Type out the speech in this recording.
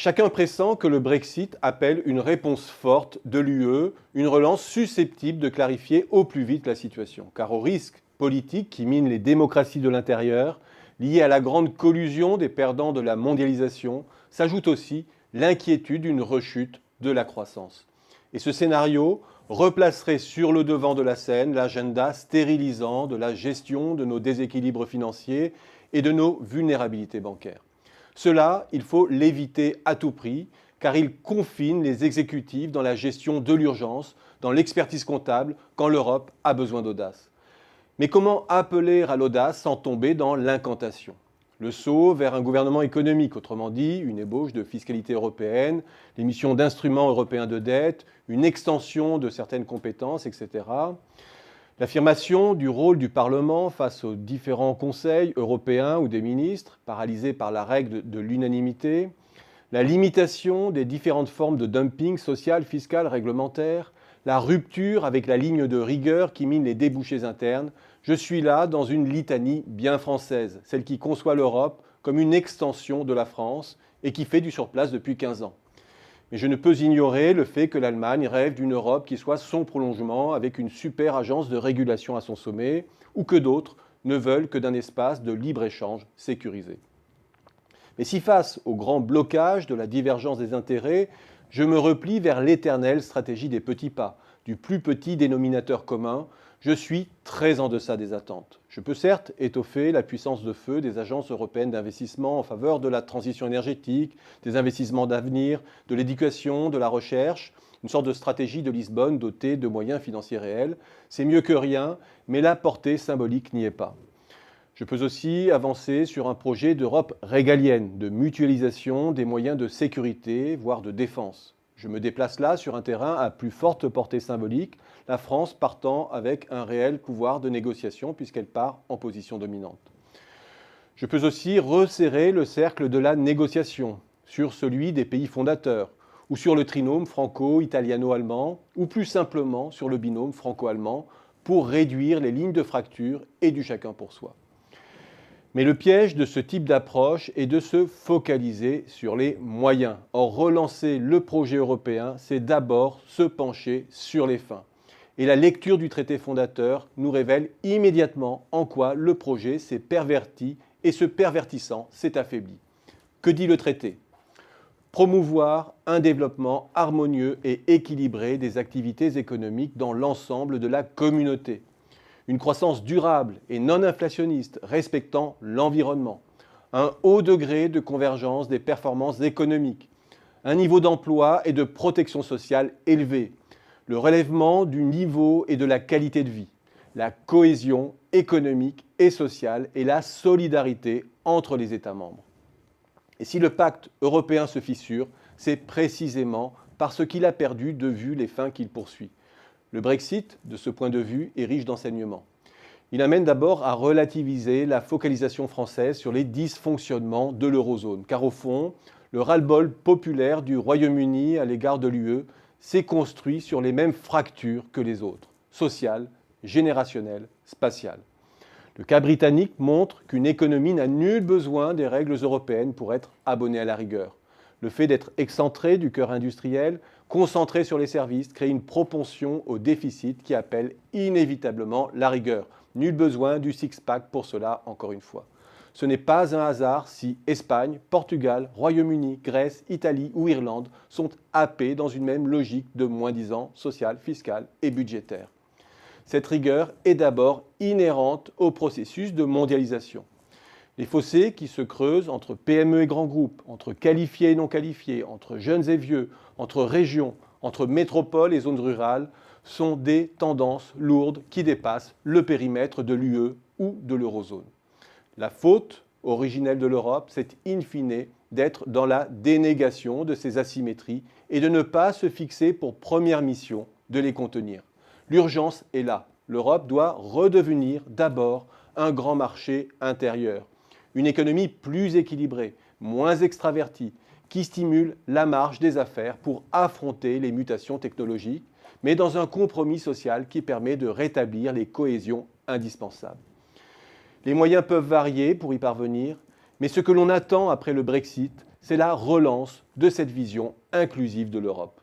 Chacun pressent que le Brexit appelle une réponse forte de l'UE, une relance susceptible de clarifier au plus vite la situation. Car aux risques politiques qui minent les démocraties de l'intérieur, liés à la grande collusion des perdants de la mondialisation, s'ajoute aussi l'inquiétude d'une rechute de la croissance. Et ce scénario replacerait sur le devant de la scène l'agenda stérilisant de la gestion de nos déséquilibres financiers et de nos vulnérabilités bancaires. Cela, il faut l'éviter à tout prix, car il confine les exécutifs dans la gestion de l'urgence, dans l'expertise comptable, quand l'Europe a besoin d'audace. Mais comment appeler à l'audace sans tomber dans l'incantation ? Le saut vers un gouvernement économique, autrement dit, une ébauche de fiscalité européenne, l'émission d'instruments européens de dette, une extension de certaines compétences, etc. L'affirmation du rôle du Parlement face aux différents conseils européens ou des ministres, paralysés par la règle de l'unanimité, la limitation des différentes formes de dumping social, fiscal, réglementaire, la rupture avec la ligne de rigueur qui mine les débouchés internes, je suis là dans une litanie bien française, celle qui conçoit l'Europe comme une extension de la France et qui fait du surplace depuis 15 ans. Mais je ne peux ignorer le fait que l'Allemagne rêve d'une Europe qui soit son prolongement avec une super agence de régulation à son sommet, ou que d'autres ne veulent que d'un espace de libre-échange sécurisé. Mais si face au grand blocage de la divergence des intérêts, je me replie vers l'éternelle stratégie des petits pas, du plus petit dénominateur commun, je suis très en deçà des attentes. Je peux certes étoffer la puissance de feu des agences européennes d'investissement en faveur de la transition énergétique, des investissements d'avenir, de l'éducation, de la recherche, une sorte de stratégie de Lisbonne dotée de moyens financiers réels. C'est mieux que rien, mais la portée symbolique n'y est pas. Je peux aussi avancer sur un projet d'Europe régalienne, de mutualisation des moyens de sécurité, voire de défense. Je me déplace là sur un terrain à plus forte portée symbolique, la France partant avec un réel pouvoir de négociation puisqu'elle part en position dominante. Je peux aussi resserrer le cercle de la négociation sur celui des pays fondateurs, ou sur le trinôme franco-italiano-allemand, ou plus simplement sur le binôme franco-allemand, pour réduire les lignes de fracture et du chacun pour soi. Mais le piège de ce type d'approche est de se focaliser sur les moyens. Or, relancer le projet européen, c'est d'abord se pencher sur les fins. Et la lecture du traité fondateur nous révèle immédiatement en quoi le projet s'est perverti et ce pervertissant s'est affaibli. Que dit le traité ? Promouvoir un développement harmonieux et équilibré des activités économiques dans l'ensemble de la communauté. Une croissance durable et non inflationniste respectant l'environnement, un haut degré de convergence des performances économiques, un niveau d'emploi et de protection sociale élevé, le relèvement du niveau et de la qualité de vie, la cohésion économique et sociale et la solidarité entre les États membres. Et si le pacte européen se fissure, c'est précisément parce qu'il a perdu de vue les fins qu'il poursuit. Le Brexit, de ce point de vue, est riche d'enseignements. Il amène d'abord à relativiser la focalisation française sur les dysfonctionnements de l'eurozone, car au fond, le ras-le-bol populaire du Royaume-Uni à l'égard de l'UE s'est construit sur les mêmes fractures que les autres, sociales, générationnelles, spatiales. Le cas britannique montre qu'une économie n'a nul besoin des règles européennes pour être abonnée à la rigueur. Le fait d'être excentré du cœur industriel, concentré sur les services, crée une propension au déficit qui appelle inévitablement la rigueur. Nul besoin du six-pack pour cela, encore une fois. Ce n'est pas un hasard si Espagne, Portugal, Royaume-Uni, Grèce, Italie ou Irlande sont happés dans une même logique de moins-disant social, fiscal et budgétaire. Cette rigueur est d'abord inhérente au processus de mondialisation. Les fossés qui se creusent entre PME et grands groupes, entre qualifiés et non qualifiés, entre jeunes et vieux, entre régions, entre métropoles et zones rurales, sont des tendances lourdes qui dépassent le périmètre de l'UE ou de l'eurozone. La faute originelle de l'Europe, c'est in fine d'être dans la dénégation de ces asymétries et de ne pas se fixer pour première mission de les contenir. L'urgence est là. L'Europe doit redevenir d'abord un grand marché intérieur. Une économie plus équilibrée, moins extravertie, qui stimule la marge des affaires pour affronter les mutations technologiques, mais dans un compromis social qui permet de rétablir les cohésions indispensables. Les moyens peuvent varier pour y parvenir, mais ce que l'on attend après le Brexit, c'est la relance de cette vision inclusive de l'Europe.